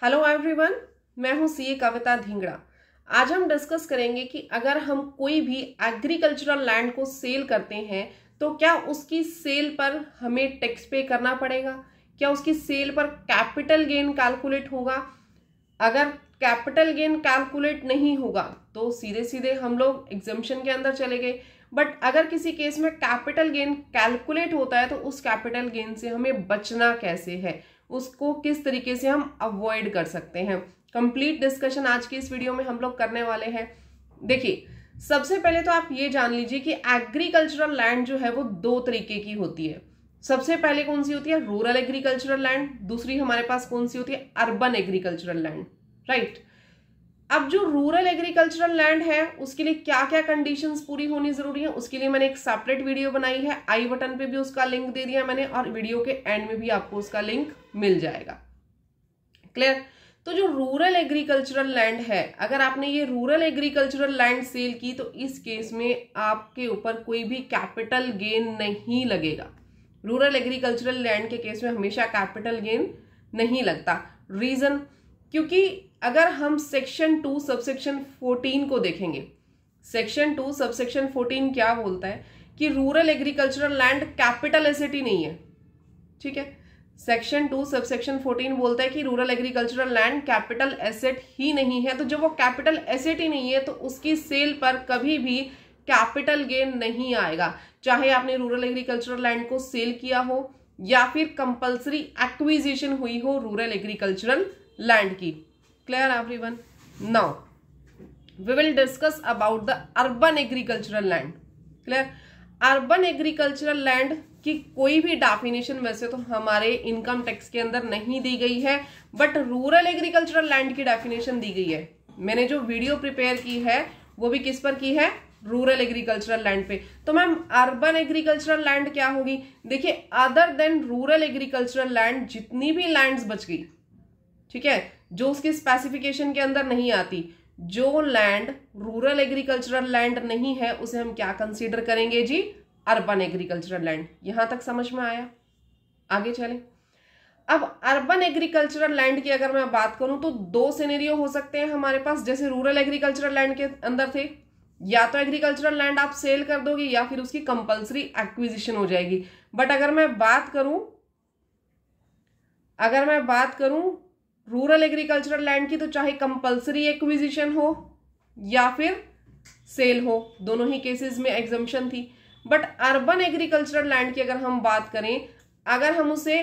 Hello everyone, मैं हूं CA कविता धिंगड़ा। आज हम डिस्कस करेंगे कि अगर हम कोई भी एग्रीकल्चरल लैंड को सेल करते हैं तो क्या उसकी सेल पर हमें टैक्स पे करना पड़ेगा, क्या उसकी सेल पर कैपिटल गेन कैलकुलेट होगा। अगर कैपिटल गेन कैलकुलेट नहीं होगा तो सीधे सीधे हम लोग एग्जम्पशन के अंदर चले गए। बट अगर किसी केस में कैपिटल गेन कैलकुलेट होता है तो उस कैपिटल गेन से हमें बचना कैसे है, उसको किस तरीके से हम अवॉइड कर सकते हैं, कंप्लीट डिस्कशन आज की इस वीडियो में हम लोग करने वाले हैं। देखिए, सबसे पहले तो आप ये जान लीजिए कि एग्रीकल्चरल लैंड जो है वो दो तरीके की होती है। सबसे पहले कौन सी होती है? Rural agricultural land. दूसरी हमारे पास कौन सी होती है? Urban agricultural land, right. अब जो रूरल एग्रीकल्चरल लैंड है उसके लिए क्या क्या कंडीशंस पूरी होनी जरूरी है, उसके लिए मैंने एक सेपरेट वीडियो बनाई है। आई बटन पे भी उसका लिंक दे दिया मैंने और वीडियो के एंड में भी आपको उसका लिंक मिल जाएगा। क्लियर? तो जो रूरल एग्रीकल्चरल लैंड है, अगर आपने ये रूरल एग्रीकल्चरल लैंड सेल की तो इस केस में आपके ऊपर कोई भी कैपिटल गेन नहीं लगेगा। रूरल एग्रीकल्चरल लैंड के केस में हमेशा कैपिटल गेन नहीं लगता। रीजन, क्योंकि अगर हम सेक्शन 2 सबसेक्शन 14 को देखेंगे, सेक्शन 2 सबसेक्शन 14 क्या बोलता है कि rural agricultural land capital asset ही नहीं है। ठीक है, सेक्शन 2 सबसेक्शन 14 बोलता है कि rural agricultural land capital asset ही नहीं है। तो जब वो कैपिटल एसेट ही नहीं है तो उसकी सेल पर कभी भी कैपिटल गेन नहीं आएगा, चाहे आपने रूरल एग्रीकल्चरल लैंड को सेल किया हो या फिर कंपल्सरी एक्विजिशन हुई हो रूरल एग्रीकल्चरल लैंड की। Clear everyone? Now we will discuss about the urban agricultural land. Clear? Urban agricultural land की कोई भी डेफिनेशन वैसे तो हमारे इनकम टैक्स के अंदर नहीं दी गई है, बट रूरल एग्रीकल्चरल लैंड की डेफिनेशन दी गई है। मैंने जो वीडियो प्रिपेयर की है वो भी किस पर की है? रूरल एग्रीकल्चरल लैंड पे। तो मैम अर्बन एग्रीकल्चरल लैंड क्या होगी? देखिए, other than rural agricultural land जितनी भी लैंड्स बच गई, ठीक है, जो उसकी स्पेसिफिकेशन के अंदर नहीं आती, जो लैंड रूरल एग्रीकल्चरल लैंड नहीं है उसे हम क्या कंसीडर करेंगे जी? Urban agricultural land. यहां तक समझ में आया? आगे चलें। अब अर्बन एग्रीकल्चरल लैंड की अगर मैं बात करूं तो दो सिनेरियो हो सकते हैं हमारे पास, जैसे रूरल एग्रीकल्चरल लैंड के अंदर थे, या तो एग्रीकल्चरल लैंड आप सेल कर दोगे या फिर उसकी कंपल्सरी एक्विजिशन हो जाएगी। बट अगर मैं बात करूं रूरल एग्रीकल्चरल लैंड की, तो चाहे कंपल्सरी एक्विजिशन हो या फिर सेल हो, दोनों ही केसेस में एग्जम्पशन थी। बट अर्बन एग्रीकल्चरल लैंड की अगर हम बात करें, अगर हम उसे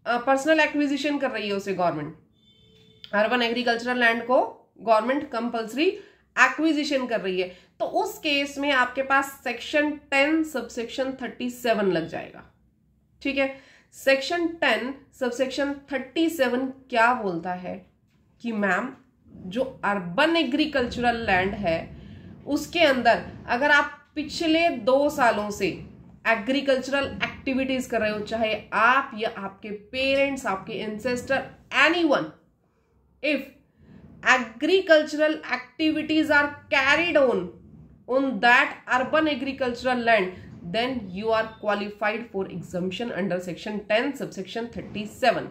पर्सनल एक्विजिशन कर रही है उसे गवर्नमेंट, अर्बन एग्रीकल्चरल लैंड को गवर्नमेंट कंपल्सरी एक्विजिशन कर रही है, तो उस केस में आपके पास सेक्शन 10 सबसेक्शन 37 लग जाएगा। ठीक है, सेक्शन 10 सबसेक्शन 37 क्या बोलता है कि मैम जो अर्बन एग्रीकल्चरल लैंड है उसके अंदर अगर आप पिछले 2 सालों से एग्रीकल्चरल एक्टिविटीज कर रहे हो, चाहे आप या आपके पेरेंट्स, आपके ancestor, anyone, if agricultural activities are carried on that urban agricultural land, then you are qualified for exemption under section 10 subsection 37.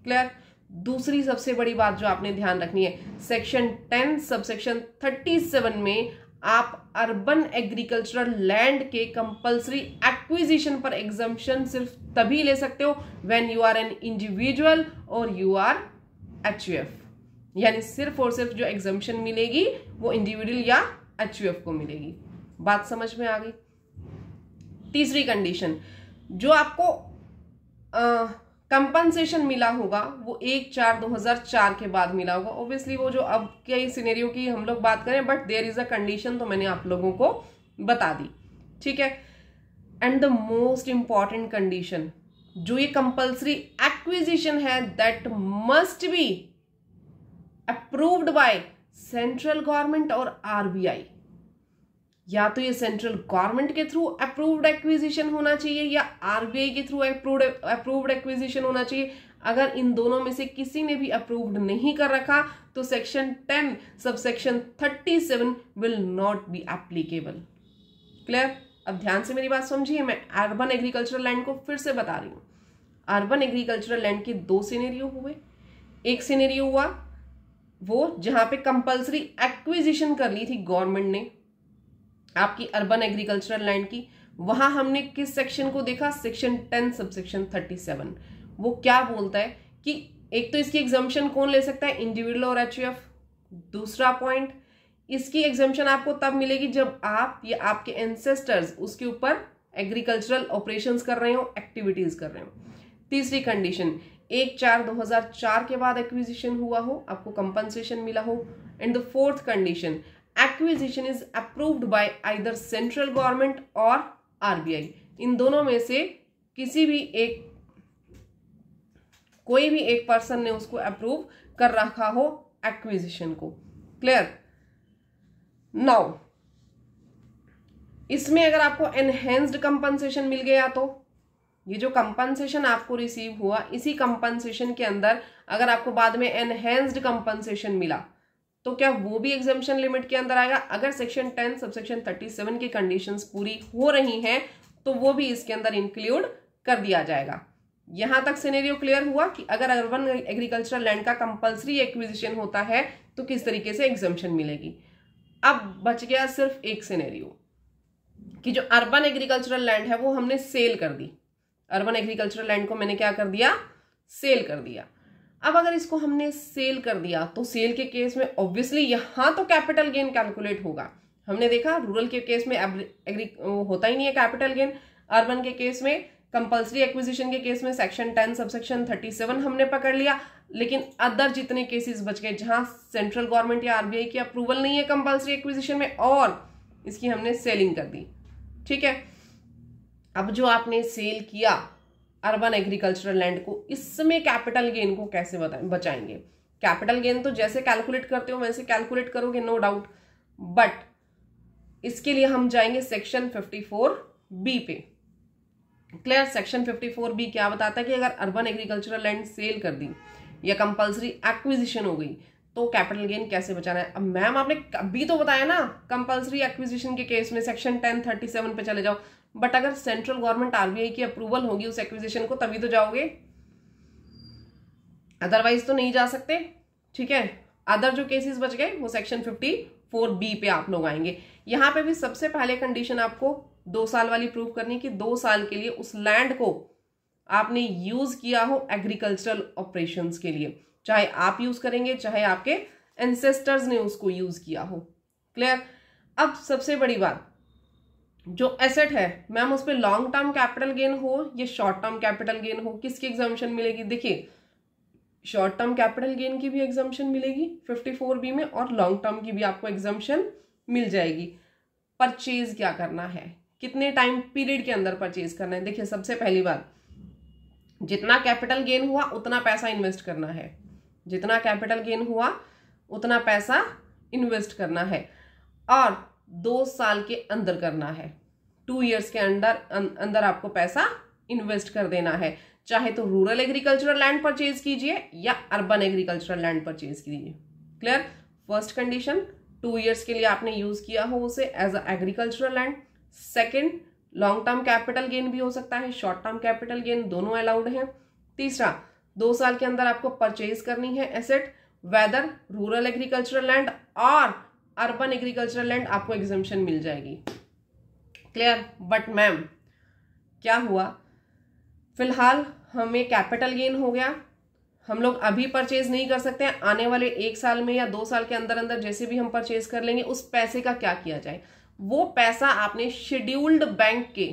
Clear? दूसरी सबसे बड़ी बात जो आपने ध्यान रखनी है, सेक्शन 10 सबसेक्शन 37 में आप अर्बन एग्रीकल्चरल लैंड के कंपल्सरी एक्विजिशन पर एग्जम्पशन सिर्फ तभी ले सकते हो when you are an individual और यू आर HUF, यानी सिर्फ और सिर्फ जो एग्जम्पशन मिलेगी वो इंडिविजुअल या HUF को मिलेगी। बात समझ में आ गई? तीसरी कंडीशन, जो आपको कंपनसेशन मिला होगा वो 1/4/2004 के बाद मिला होगा। ऑब्वियसली वो जो अब के सिनेरियो की हम लोग बात करें, but there is a condition, तो मैंने आप लोगों को बता दी। ठीक है, and the most important condition, जो ये कंपल्सरी एक्विजिशन है, that must be approved by central government और RBI। या तो ये सेंट्रल गवर्नमेंट के थ्रू अप्रूव्ड एक्विजिशन होना चाहिए या RBI के थ्रू अप्रूव्ड एक्विजिशन होना चाहिए। अगर इन दोनों में से किसी ने भी अप्रूव्ड नहीं कर रखा तो section 10 subsection 37 will not be applicable. Clear? अब ध्यान से मेरी बात समझिए, मैं अर्बन एग्रीकल्चरल लैंड को फिर से बता रही हूं। अर्बन एग्रीकल्चरल लैंड के 2 सिनेरियो हुए, एक सिनेरियो हुआ वो जहां पे कंपल्सरी एक्विजिशन कर ली थी गवर्नमेंट ने आपकी अर्बन एग्रीकल्चरल लैंड की। वहां हमने किस सेक्शन को देखा, सेक्शन 10 सबसेक्शन 37। वो क्या बोलता है कि एक तो इसकी एग्जम्पशन कौन ले सकता है, इंडिविजुअल और एचयूएफ। दूसरा पॉइंट, इसकी एग्जम्पशन आपको तब मिलेगी जब आप या आपके एंसेस्टर्स उसके ऊपर एग्रीकल्चरल ऑपरेशंस कर रहे हो, एक्टिविटीज कर रहे हो। तीसरी कंडीशन, 1/4/2004 के बाद एक्विजिशन हुआ हो, आपको कंपनसेशन मिला हो। And the fourth condition, acquisition is approved by either central government और आरबीआई। इन दोनों में से किसी भी एक, कोई भी एक पर्सन ने उसको अप्रूव कर रखा हो एक्विजिशन को। क्लियर? नाउ इसमें अगर आपको एनहेंस्ड कंपनसेशन मिल गया तो ये जो कंपनसेशन आपको रिसीव हुआ, इसी कंपनसेशन के अंदर अगर आपको बाद में एनहेंस्ड कंपनसेशन मिला तो क्या वो भी एग्जम्पशन लिमिट के अंदर आएगा? अगर सेक्शन 10 सबसेक्शन 37 की कंडीशंस पूरी हो रही हैं तो वो भी इसके अंदर इंक्लूड कर दिया जाएगा। यहां तक सिनेरियो क्लियर हुआ कि अगर अर्बन एग्रीकल्चरल लैंड का कंपल्सरी एक्विजिशन होता है तो किस तरीके से एग्जम्पशन मिलेगी। अब बच गया सिर्फ एक सिनेरियो कि जो अर्बन एग्रीकल्चरल लैंड है वो हमने सेल कर दी। अर्बन एग्रीकल्चरल लैंड को मैंने क्या कर दिया, सेल कर दिया। अब अगर इसको हमने सेल कर दिया तो सेल के केस में ऑब्वियसली यहां तो कैपिटल गेन कैलकुलेट होगा। हमने देखा रूरल के केस में होता ही नहीं है कैपिटल गेन, अर्बन के केस में, कंपल्सरी एक्विजिशन के केस में सेक्शन 10 सबसेक्शन 37 हमने पकड़ लिया। लेकिन अदर जितने केसेस बच गए जहां सेंट्रल गवर्नमेंट या आरबीआई की अप्रूवल नहीं है कंपल्सरी एक्विजिशन में और इसकी हमने सेलिंग कर दी। ठीक है, अब जो आपने सेल किया अर्बन एग्रीकल्चरल लैंड को, इसमें कैपिटल गेन को कैसे बचाएंगे? कैपिटल गेन तो जैसे कैलकुलेट करते हो वैसे कैलकुलेट करोगे, नो डाउट, बट इसके लिए हम जाएंगे सेक्शन 54B पे। क्लियर? सेक्शन 54B क्या बताता है कि अगर अर्बन एग्रीकल्चरल लैंड सेल कर दी या कंपल्सरी एक्विजिशन हो गई तो कैपिटल गेन कैसे बचाना है। अब मैम आपने कभी तो बताया ना कंपल्सरी एक्विजिशन के केस में सेक्शन 1037 पे चले जाओ, बट अगर सेंट्रल गवर्नमेंट आरबीआई की अप्रूवल होगी उस एक्विजिशन को तभी तो जाओगे, अदरवाइज तो नहीं जा सकते। ठीक है, अदर जो केसेस बच गए वो सेक्शन 54B पे आप लोग आएंगे। यहां पे भी सबसे पहले कंडीशन आपको 2 साल वाली प्रूव करनी कि 2 साल के लिए उस लैंड को आपने यूज किया हो एग्रीकल्चरल ऑपरेशंस के लिए, चाहे आप यूज करेंगे चाहे आपके एंसेस्टर्स ने उसको यूज किया हो। क्लियर? अब सबसे बड़ी बात, जो एसेट है मैम उस पर लॉन्ग टर्म कैपिटल गेन हो या शॉर्ट टर्म कैपिटल गेन हो, किसकी एग्जम्पशन मिलेगी? देखिए, शॉर्ट टर्म कैपिटल गेन की भी एग्जम्पशन मिलेगी 54B में और लॉन्ग टर्म की भी आपको एग्जम्पशन मिल जाएगी। परचेज क्या करना है, कितने टाइम पीरियड के अंदर परचेज करना है? देखिए, सबसे पहली बात, जितना कैपिटल गेन हुआ उतना पैसा इन्वेस्ट करना है, जितना कैपिटल गेन हुआ उतना पैसा इन्वेस्ट करना है और 2 साल के अंदर करना है। 2 इयर्स के अंदर आपको पैसा इन्वेस्ट कर देना है, चाहे तो रूरल एग्रीकल्चरल लैंड परचेज कीजिए या अर्बन एग्रीकल्चरल लैंड परचेज कीजिए। क्लियर? फर्स्ट कंडीशन, 2 इयर्स के लिए आपने यूज किया हो उसे as a agricultural land. Second, long term capital gain भी हो सकता है, शॉर्ट टर्म कैपिटल गेन, दोनों अलाउड है। तीसरा, 2 साल के अंदर आपको परचेज करनी है asset, whether rural agricultural land और अर्बन एग्रीकल्चरल लैंड, आपको एग्जम्पशन मिल जाएगी। क्लियर? बट मैम क्या हुआ, फिलहाल हमें कैपिटल गेन हो गया, हम लोग अभी परचेज नहीं कर सकते हैं, आने वाले 1 साल में या 2 साल के अंदर अंदर जैसे भी हम परचेज कर लेंगे, उस पैसे का क्या किया जाए? वो पैसा आपने शेड्यूल्ड बैंक के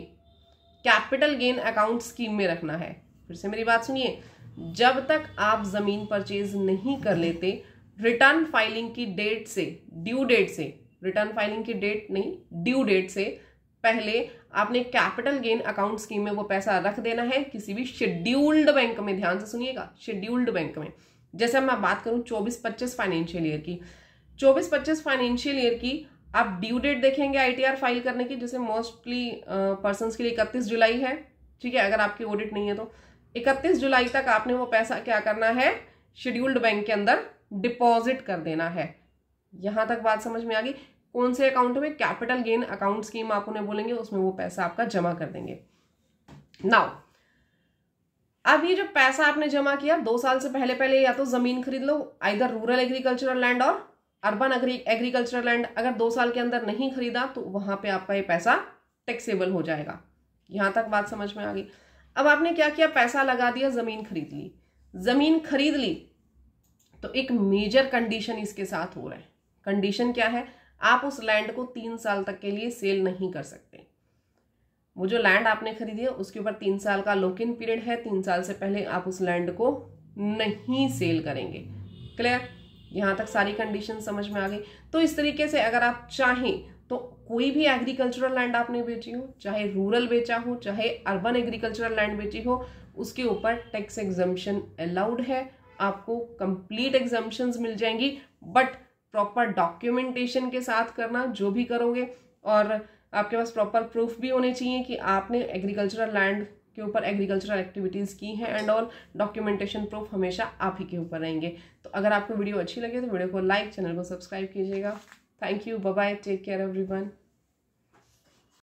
कैपिटल गेन अकाउंट स्कीम में रखना है। फिर से मेरी बात सुनिए, जब तक आप जमीन परचेज नहीं कर लेते, रिटर्न फाइलिंग की डेट से, ड्यू डेट से, रिटर्न फाइलिंग की डेट नहीं, ड्यू डेट से पहले आपने कैपिटल गेन अकाउंट स्कीम में वो पैसा रख देना है किसी भी शेड्यूल्ड बैंक में। ध्यान से सुनिएगा, शेड्यूल्ड बैंक में। जैसे मैं बात करूं 24-25 फाइनेंशियल ईयर की, 24-25 फाइनेंशियल ईयर की आप ड्यू डेट देखेंगे आईटीआर फाइल करने की, जैसे मोस्टली पर्संस के लिए 31 जुलाई है। ठीक है, अगर आपकी ऑडिट नहीं है तो 31 जुलाई तक आपने वो पैसा क्या करना है, शेड्यूल्ड बैंक के अंदर डिपॉजिट कर देना है। यहां तक बात समझ में आ गई? कौन से अकाउंट में? कैपिटल गेन अकाउंट स्कीम आप उन्हें बोलेंगे, उसमें वो पैसा आपका जमा कर देंगे। नाउ अब ये जो पैसा आपने जमा किया 2 साल से पहले पहले या तो जमीन खरीद लो, आइदर रूरल एग्रीकल्चरल लैंड और अर्बन एग्रीकल्चरल लैंड। अगर 2 साल के अंदर नहीं खरीदा तो वहां पे आपका ये पैसा टैक्सेबल हो जाएगा। यहां तक बात समझ में आ गई। अब आपने क्या किया, पैसा लगा दिया, जमीन खरीद ली। जमीन खरीद ली तो एक मेजर कंडीशन इसके साथ हो रहा है। कंडीशन क्या है, आप उस लैंड को 3 साल तक के लिए सेल नहीं कर सकते। वो जो लैंड आपने खरीदी है उसके ऊपर 3 साल का लॉक इन पीरियड है। 3 साल से पहले आप उस लैंड को नहीं सेल करेंगे। क्लियर? यहां तक सारी कंडीशन समझ में आ गई। तो इस तरीके से अगर आप चाहें तो कोई भी एग्रीकल्चरल लैंड आपने बेची हो, चाहे रूरल बेचा हो, चाहे अर्बन एग्रीकल्चरल लैंड बेची हो, उसके ऊपर टैक्स एग्जम्पशन अलाउड है। आपको कंप्लीट एग्जम्पशंस मिल जाएंगी, बट प्रॉपर डॉक्यूमेंटेशन के साथ करना जो भी करोगे, और आपके पास प्रॉपर प्रूफ भी होने चाहिए कि आपने एग्रीकल्चरल लैंड के ऊपर एग्रीकल्चरल एक्टिविटीज की हैं एंड ऑल। डॉक्यूमेंटेशन प्रूफ हमेशा आप ही के ऊपर रहेंगे। तो अगर आपको वीडियो अच्छी लगे तो वीडियो को लाइक, चैनल को सब्सक्राइब कीजिएगा। Thank you, bye bye, take care everyone.